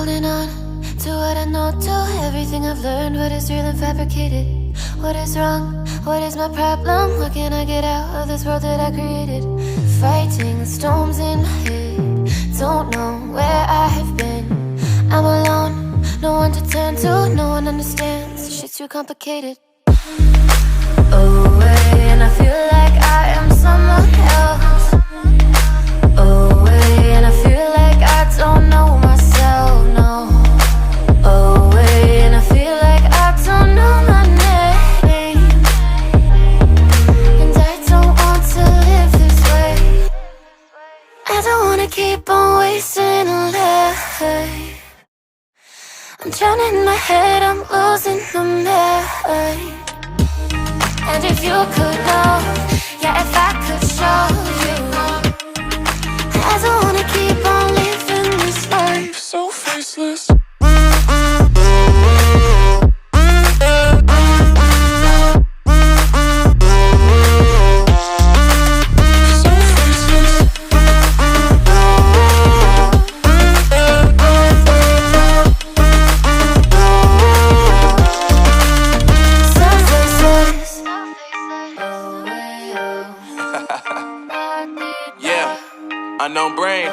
holding on to what I know, to everything I've learned. What is real and fabricated? What is wrong? What is my problem? What can I get out of this world that I created? Fighting the storms in my head. Don't know where I have been. I'm alone, no one to turn to. No one understands, shit's too complicated. Away, and I feel like I am someone else. Away, and I feel like I don't know myself, no. Away, and I feel like I don't know my name. And I don't want to live this way. I don't wanna keep on wasting a life. I'm drowning in my head, I'm losing my mind. And if you could know, yeah, if I could show you, I don't wanna keep on living this life so faceless. Unknown Brain,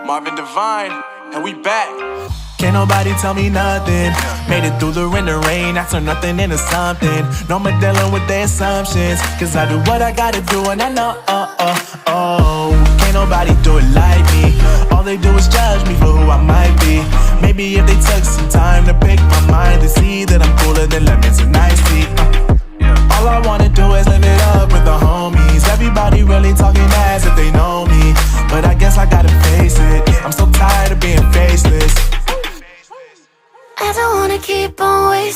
Marvin Divine, and we back. Can't nobody tell me nothing. Made it through the rain and rain, I turn nothing into something. No more dealing with their assumptions, cause I do what I gotta do and I know, can't nobody do it like me. All they do is judge me for who I might be. Maybe if they took some time to pick my mind, they see that I'm cooler than lemons and iced tea. All I wanna do is live it up with the homies. Everybody really talking as if they know me, but I guess I gotta face it. I'm so tired of being faceless. I don't wanna keep on wasting